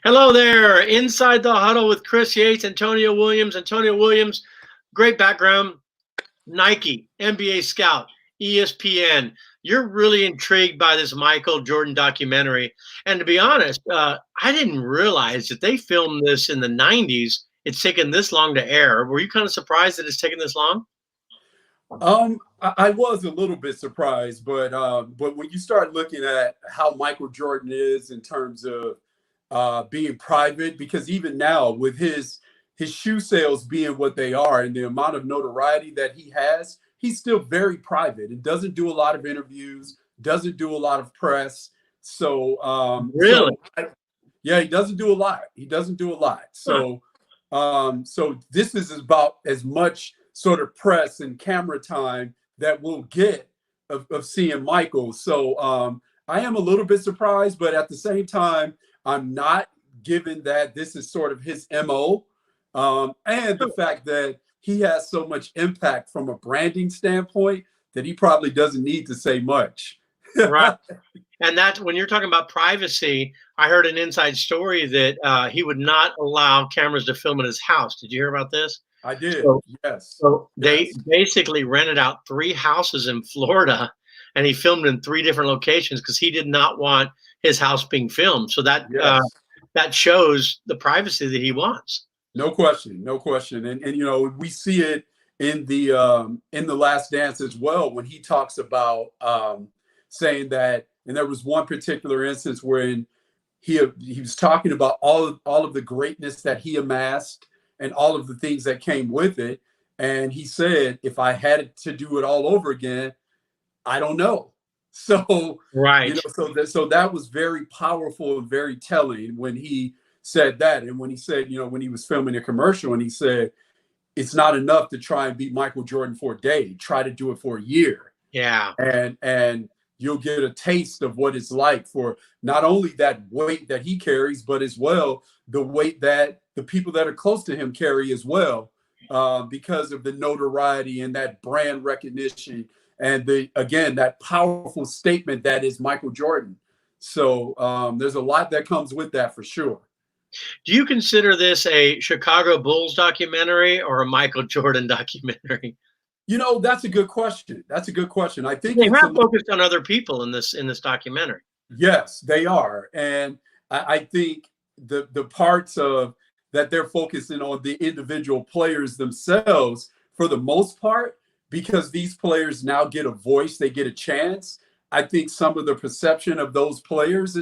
Hello there, inside the huddle with Chris Yates, Antonio Williams. Antonio Williams, great background, Nike, NBA scout, ESPN. You're really intrigued by this Michael Jordan documentary. And to be honest, I didn't realize that they filmed this in the 90s. It's taken this long to air. Were you kind of surprised that it's taken this long? I was a little bit surprised, but when you start looking at how Michael Jordan is in terms of being private, because even now with his shoe sales being what they are and the amount of notoriety that he has, he's still very private and doesn't do a lot of interviews, doesn't do a lot of press. Really? Yeah, he doesn't do a lot. He doesn't do a lot. Huh. So this is about as much sort of press and camera time that we'll get of seeing Michael. I am a little bit surprised, but at the same time, I'm not, given that this is sort of his MO, and the fact that he has so much impact from a branding standpoint that he probably doesn't need to say much. Right. And that's when you're talking about privacy. I heard an inside story that he would not allow cameras to film in his house. Did you hear about this? I did. So, Yes. so they Yes. basically rented out 3 houses in Florida, and he filmed in 3 different locations because he did not want his house being filmed. So Yes. that shows the privacy that he wants. No question. No question. And you know, we see it in the Last Dance as well, when he talks about saying that, and there was one particular instance wherein he was talking about all of the greatness that he amassed and all of the things that came with it. And he said, if I had to do it all over again, I don't know. So, Right. so that was very powerful and very telling when he said that. And when he said, when he was filming a commercial and he said, it's not enough to try and beat Michael Jordan for a day, try to do it for a year. Yeah. And you'll get a taste of what it's like for not only that weight that he carries, but as well the weight that the people that are close to him carry as well, because of the notoriety and that brand recognition and that powerful statement that is Michael Jordan. So there's a lot that comes with that for sure. Do you consider this a Chicago Bulls documentary or a Michael Jordan documentary? That's a good question. That's a good question. I think They it's have focused on other people in this documentary. yes, they are. And I think the parts of that they're focusing on the individual players themselves for the most part, because these players now get a voice, they get a chance. I think some of the perception of those players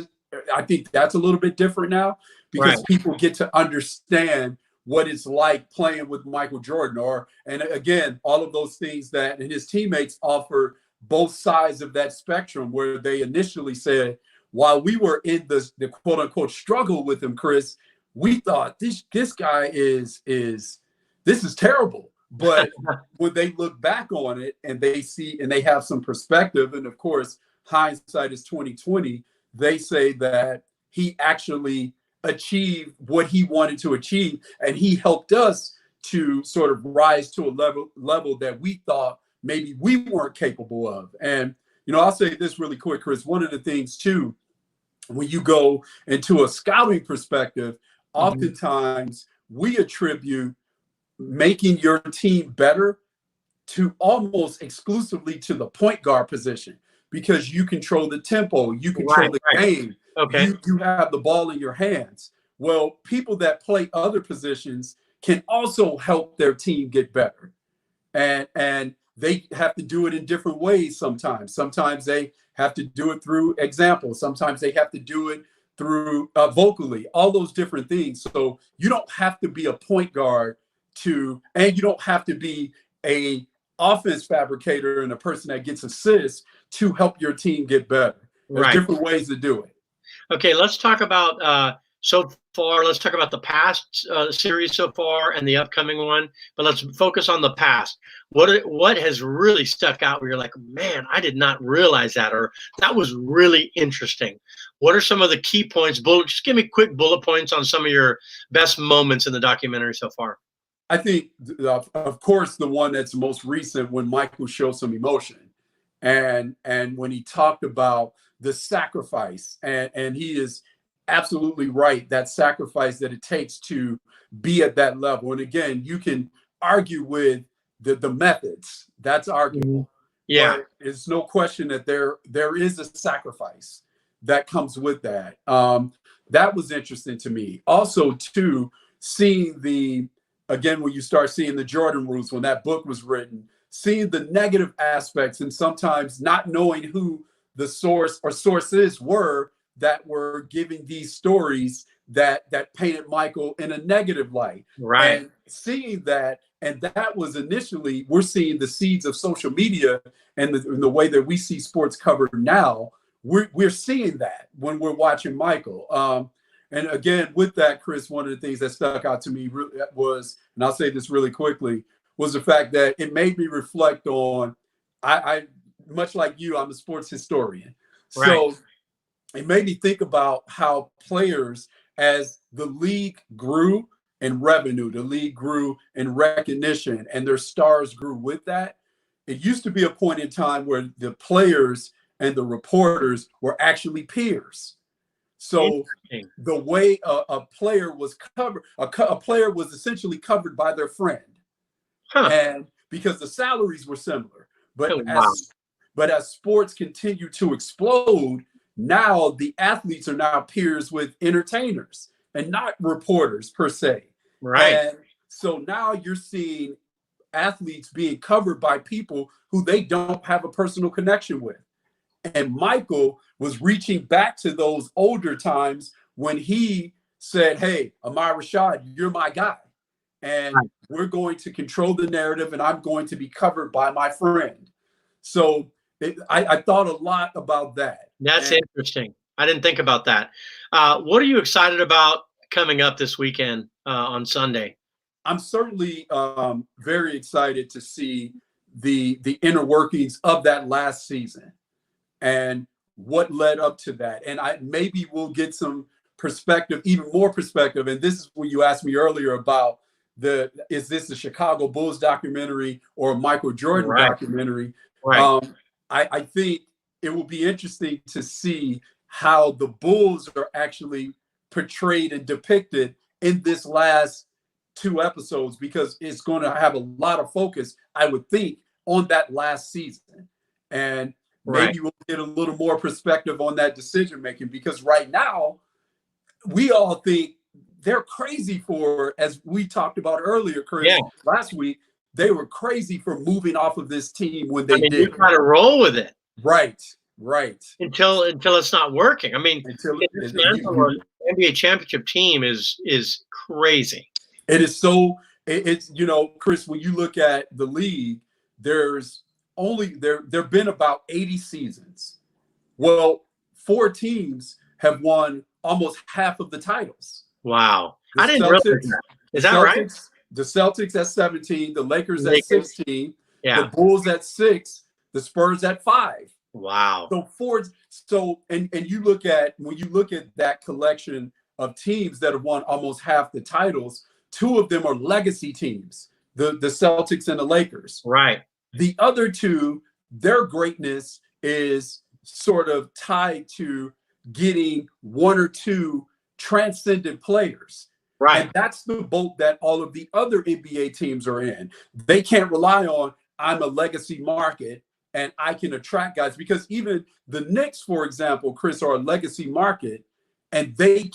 I think that's a little bit different now, because Right. people get to understand what it's like playing with Michael Jordan, and again, all of those things that and his teammates offer both sides of that spectrum, where they initially said, while we were in the quote unquote struggle with him, Chris, we thought this guy is this is terrible. But when they look back on it and they see and they have some perspective, and of course, hindsight is 2020, they say that he actually achieved what he wanted to achieve, and he helped us to sort of rise to a level that we thought maybe we weren't capable of. And I'll say this really quick, Chris. One of the things too, when you go into a scouting perspective, oftentimes we attribute making your team better to almost exclusively to the point guard position, because you control the tempo, you control the game. Okay. You have the ball in your hands. Well, people that play other positions can also help their team get better. And they have to do it in different ways sometimes. Sometimes they have to do it through example. Sometimes they have to do it through vocally, all those different things. So you don't have to be a point guard and you don't have to be a offense fabricator and a person that gets assists to help your team get better. There's different ways to do it. Okay, let's talk about so far. Let's talk about the past series so far and the upcoming one. But let's focus on the past. What has really stuck out where you're like, man, I did not realize that, or that was really interesting. What are some of the key points? Just give me quick bullet points on some of your best moments in the documentary so far. I think, of course, the one that's most recent, when Michael showed some emotion, and when he talked about the sacrifice, and he is absolutely right. That sacrifice that it takes to be at that level. And again, you can argue with the methods. That's arguable. Yeah. But it's no question that there is a sacrifice that comes with that. That was interesting to me. Also, too, seeing again, when you start seeing the Jordan rules, when that book was written, seeing the negative aspects and sometimes not knowing who the source or sources were that were giving these stories that painted Michael in a negative light. Right. And seeing that, and that was initially, we're seeing the seeds of social media and the way that we see sports covered now. We're seeing that when we're watching Michael. And again, with that, Chris, one of the things that stuck out to me was, and I'll say this really quickly, was the fact that it made me reflect on, I much like you, I'm a sports historian. Right. So it made me think about how players, as the league grew in revenue, the league grew in recognition, and their stars grew with that. It used to be a point in time where the players and the reporters were actually peers. So the way a player was covered, a player was essentially covered by their friend. And because the salaries were similar. But as sports continue to explode, now the athletes are now peers with entertainers and not reporters per se. Right. And so now you're seeing athletes being covered by people who they don't have a personal connection with. And Michael was reaching back to those older times when he said, hey, Ahmad Rashad, you're my guy. And we're going to control the narrative, and I'm going to be covered by my friend. So I thought a lot about that. That's interesting. I didn't think about that. What are you excited about coming up this weekend on Sunday? I'm certainly very excited to see the inner workings of that last season and what led up to that. And maybe we'll get some perspective, even more perspective. And this is when you asked me earlier about is this a Chicago Bulls documentary or a Michael Jordan documentary? Right. I think it will be interesting to see how the Bulls are actually portrayed and depicted in this last 2 episodes, because it's going to have a lot of focus, I would think, on that last season. And maybe we'll get a little more perspective on that decision making, because right now we all think they're crazy for, as we talked about earlier, Chris, last week, they were crazy for moving off of this team when they did. You got to roll with it. Right. Until it's not working. I mean, the NBA championship team is crazy. It is so. It's Chris, when you look at the league, there's only there've been about 80 seasons. Well, 4 teams have won almost half of the titles. Wow, I didn't realize that. Is that right? The Celtics at 17, the Lakers at 16, the Bulls at 6, the Spurs at 5. Wow. And you look at, when you look at that collection of teams that have won almost half the titles, 2 of them are legacy teams, the Celtics and the Lakers. Right. The other 2, their greatness is sort of tied to getting 1 or 2 transcendent players. Right. And that's the boat that all of the other NBA teams are in. They can't rely on, I'm a legacy market and I can attract guys, because even the Knicks, for example, Chris, are a legacy market, and they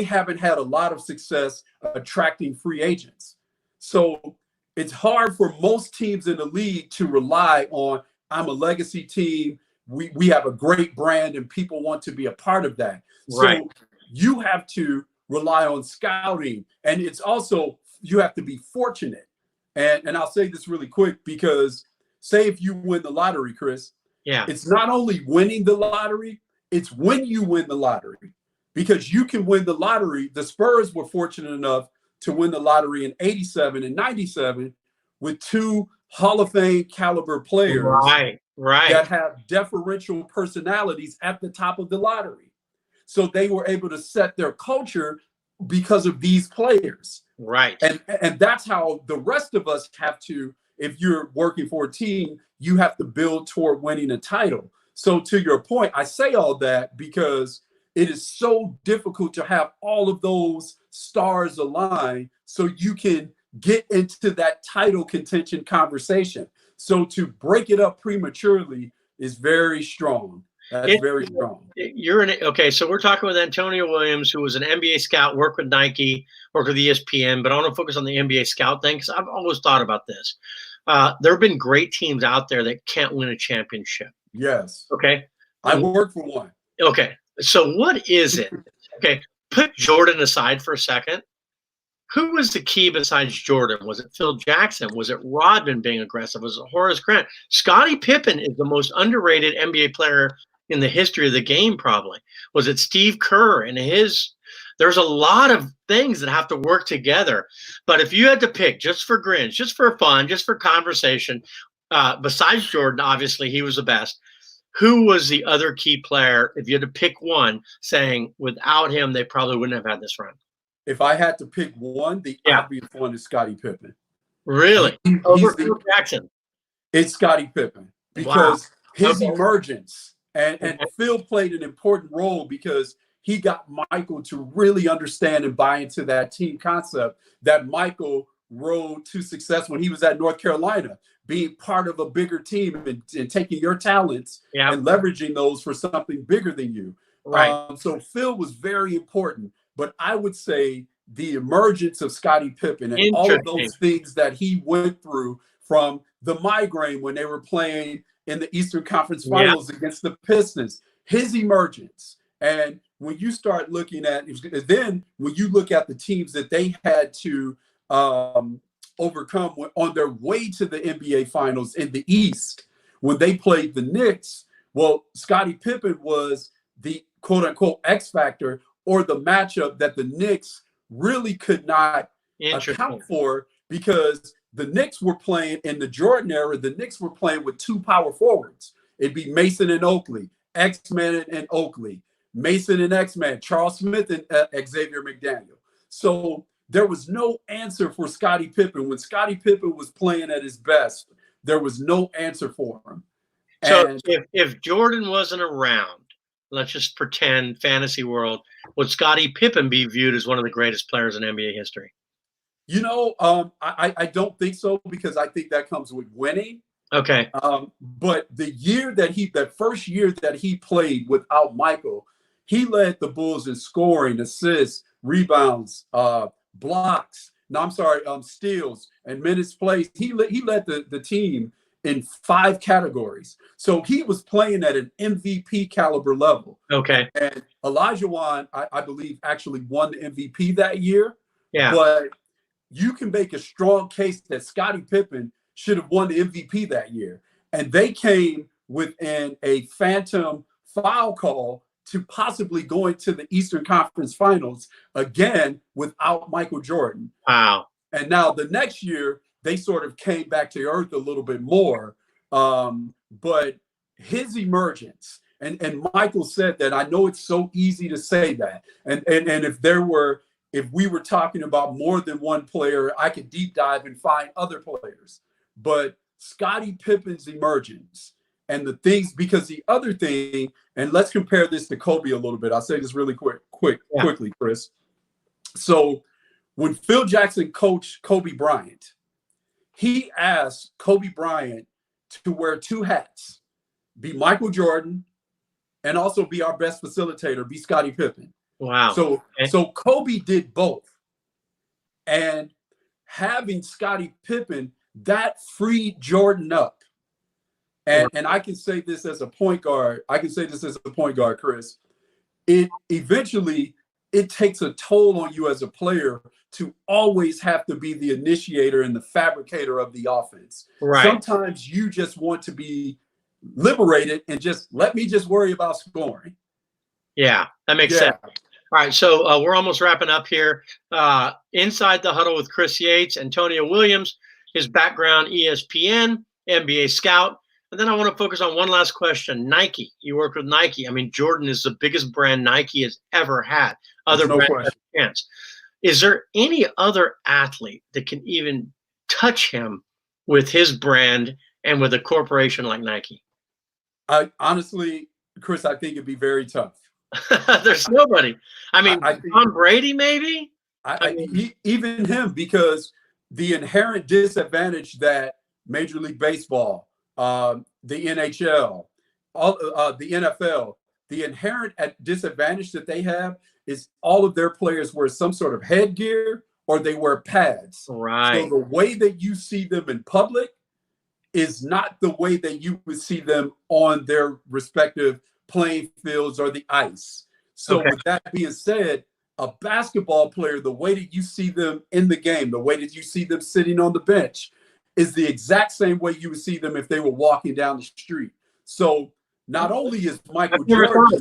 haven't had a lot of success attracting free agents. So it's hard for most teams in the league to rely on, I'm a legacy team, we have a great brand and people want to be a part of that. Right. So you have to rely on scouting, and it's also, you have to be fortunate. And I'll say this really quick, because say if you win the lottery, Chris, it's not only winning the lottery, it's when you win the lottery, because you can win the lottery. The Spurs were fortunate enough to win the lottery in 87 and 97 with 2 Hall of Fame caliber players that have deferential personalities at the top of the lottery. So they were able to set their culture because of these players. Right. And that's how the rest of us have to, if you're working for a team, you have to build toward winning a title. So to your point, I say all that because it is so difficult to have all of those stars align so you can get into that title contention conversation. So to break it up prematurely is very strong. That's very strong. Okay, so we're talking with Antonio Williams, who was an NBA scout, worked with Nike, worked with ESPN, but I want to focus on the NBA scout thing because I've always thought about this. There have been great teams out there that can't win a championship. Yes. Okay. I work for one. Okay. So what is it? Okay. Put Jordan aside for a second. Who was the key besides Jordan? Was it Phil Jackson? Was it Rodman being aggressive? Was it Horace Grant? Scottie Pippen is the most underrated NBA player in the history of the game, probably. Was it Steve Kerr and his? There's a lot of things that have to work together. But if you had to pick, just for grins, just for fun, just for conversation, besides Jordan, obviously he was the best. Who was the other key player? If you had to pick one, saying without him, they probably wouldn't have had this run. If I had to pick one, the obvious one is Scottie Pippen. Really? Over Phil Jackson? It's Scottie Pippen because his emergence and Phil played an important role because he got Michael to really understand and buy into that team concept that Michael rode to success when he was at North Carolina, being part of a bigger team and taking your talents and leveraging those for something bigger than you. Right. So Phil was very important, but I would say the emergence of Scottie Pippen and all of those things that he went through, from the migraine when they were playing in the Eastern Conference Finals against the Pistons, his emergence. And when you start looking at, then when you look at the teams that they had to overcome on their way to the NBA Finals in the East, when they played the Knicks, well, Scottie Pippen was the quote unquote X factor, or the matchup that the Knicks really could not account for, because the Knicks were playing in the Jordan era. The Knicks were playing with two power forwards. It'd be Mason and Oakley, X-Men and Oakley, Mason and X-Men, Charles Smith and Xavier McDaniel. So there was no answer for Scottie Pippen. When Scottie Pippen was playing at his best, there was no answer for him. So if Jordan wasn't around, let's just pretend fantasy world, would Scottie Pippen be viewed as one of the greatest players in NBA history? You know, I don't think so, because I think that comes with winning. Okay. But that first year that he played without Michael, he led the Bulls in scoring, assists, rebounds, blocks. No, I'm sorry, steals and minutes played. He led the team in 5 categories. So he was playing at an MVP caliber level. Okay. And Olajuwon, I believe, actually won the MVP that year. Yeah. But you can make a strong case that Scottie Pippen should have won the MVP that year. And they came within a phantom foul call to possibly going to the Eastern Conference Finals again without Michael Jordan. Wow. And now the next year, they sort of came back to earth a little bit more. But his emergence, and Michael said that, I know it's so easy to say that. And if we were talking about more than one player, I could deep dive and find other players. But Scottie Pippen's emergence and the things, because the other thing, and let's compare this to Kobe a little bit. I'll say this really quickly, Chris. So when Phil Jackson coached Kobe Bryant, he asked Kobe Bryant to wear 2 hats, be Michael Jordan and also be our best facilitator, be Scottie Pippen. Wow. So Kobe did both. And having Scottie Pippen, that freed Jordan up. And I can say this as a point guard. Chris. It eventually takes a toll on you as a player to always have to be the initiator and the fabricator of the offense. Right. Sometimes you just want to be liberated and just let me just worry about scoring. Yeah, that makes sense. All right, so we're almost wrapping up here. Inside the Huddle with Chris Yates, Antonio Williams, his background, ESPN, NBA scout. And then I want to focus on one last question. Nike. You work with Nike. I mean, Jordan is the biggest brand Nike has ever had. Other brands have a chance. Is there any other athlete that can even touch him with his brand and with a corporation like Nike? Honestly, Chris, I think it'd be very tough. There's nobody. I mean, I think Tom Brady, maybe. even him, because the inherent disadvantage that Major League Baseball, the NHL, the NFL, the inherent disadvantage that they have is all of their players wear some sort of headgear or they wear pads. Right. So the way that you see them in public is not the way that you would see them on their respective playing fields or the ice. So with that being said, a basketball player, the way that you see them in the game, the way that you see them sitting on the bench is the exact same way you would see them if they were walking down the street. So not only is Michael Jordan,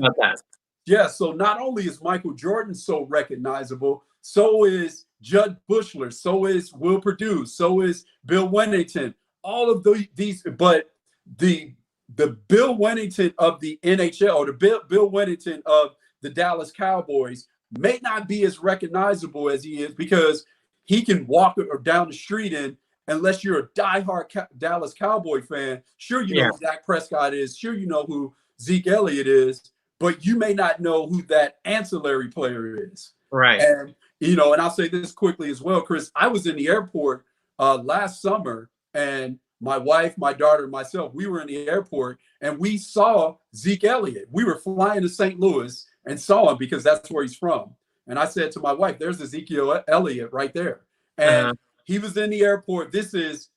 so not only is Michael Jordan so recognizable, so is Judd Bushler, so is Will Perdue, so is Bill Wennington. All of these, but the Bill Wennington of the NHL, or the Bill Wennington of the Dallas Cowboys, may not be as recognizable as he is because he can walk or down the street, and unless you're a diehard Dallas Cowboy fan, sure you know who Dak Prescott is, sure you know who Zeke Elliott is, but you may not know who that ancillary player is. Right. And and I'll say this quickly as well, Chris. I was in the airport last summer, and my wife, my daughter, and myself, we were in the airport, and we saw Zeke Elliott. We were flying to St. Louis and saw him because that's where he's from. And I said to my wife, there's Ezekiel Elliott right there. And he was in the airport. This is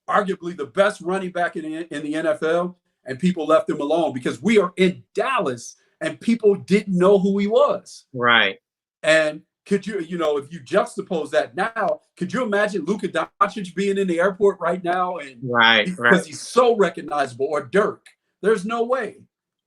arguably the best running back in the NFL, and people left him alone because we are in Dallas and people didn't know who he was. Right. And could you, if you juxtapose that now, could you imagine Luka Doncic being in the airport right now? And because he's so recognizable, or Dirk? There's no way.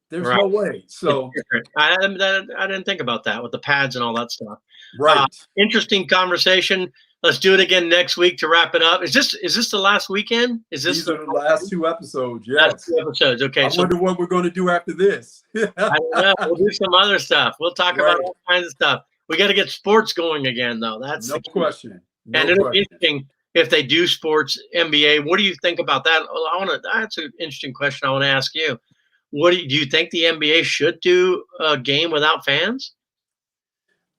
There's no way. So I didn't think about that with the pads and all that stuff. Right. Interesting conversation. Let's do it again next week to wrap it up. Is this the last weekend? These are the last 2 episodes. Yes. Last 2 episodes. Okay. I wonder what we're going to do after this. I don't know. We'll do some other stuff. We'll talk about all kinds of stuff. We got to get sports going again, though. That's no question. And it'll be interesting if they do sports NBA. What do you think about that? That's an interesting question I want to ask you. Do you think the NBA should do a game without fans?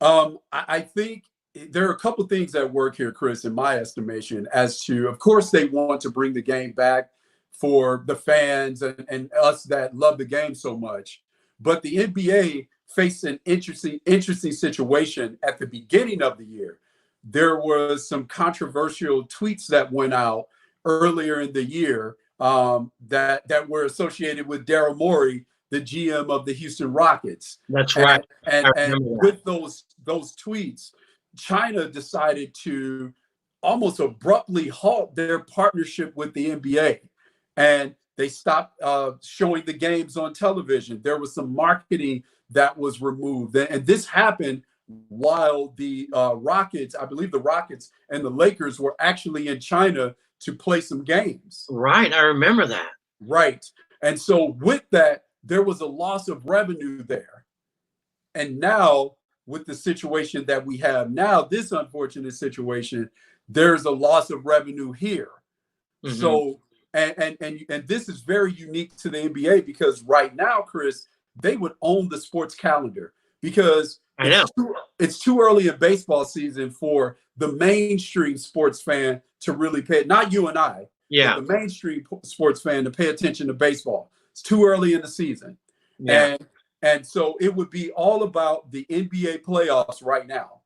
I think there are a couple of things that work here, Chris, in my estimation, as to, of course, they want to bring the game back for the fans and us that love the game so much. But the NBA faced an interesting situation at the beginning of the year. There was some controversial tweets that went out earlier in the year that were associated with Daryl Morey, the GM of the Houston Rockets. That's right. And with those tweets, China decided to almost abruptly halt their partnership with the NBA. And they stopped showing the games on television. There was some marketing that was removed. And this happened while the Rockets, I believe the Rockets and the Lakers were actually in China to play some games. Right. I remember that. Right. And so with that, there was a loss of revenue there. And now with the situation that we have now, this unfortunate situation, there's a loss of revenue here. Mm-hmm. So, and this is very unique to the NBA because right now, Chris, they would own the sports calendar because it's too early in baseball season for the mainstream sports fan to really pay, not you and I, but the mainstream sports fan to pay attention to baseball. It's too early in the season. Yeah. And so it would be all about the NBA playoffs right now.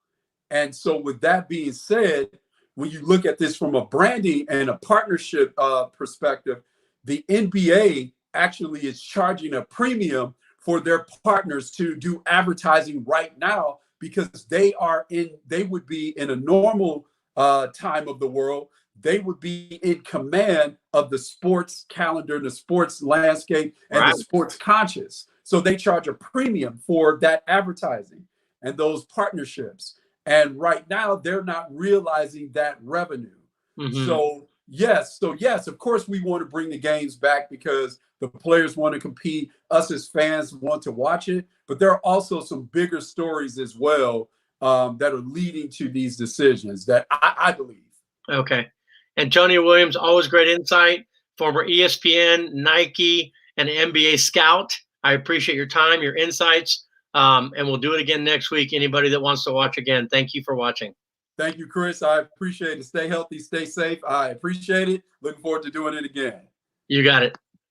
And so with that being said, when you look at this from a branding and a partnership perspective, the NBA actually is charging a premium for their partners to do advertising right now because they would be in a normal time of the world. They would be in command of the sports calendar, the sports landscape, and the sports conscious. So they charge a premium for that advertising and those partnerships. And right now, they're not realizing that revenue. Mm-hmm. So yes, of course, we want to bring the games back because the players want to compete. Us as fans want to watch it. But there are also some bigger stories as well that are leading to these decisions that I believe. Okay. Antonio Williams, always great insight, former ESPN, Nike, and NBA scout. I appreciate your time, your insights. And we'll do it again next week. Anybody that wants to watch again, thank you for watching. Thank you, Chris. I appreciate it. Stay healthy, stay safe. I appreciate it. Looking forward to doing it again. You got it.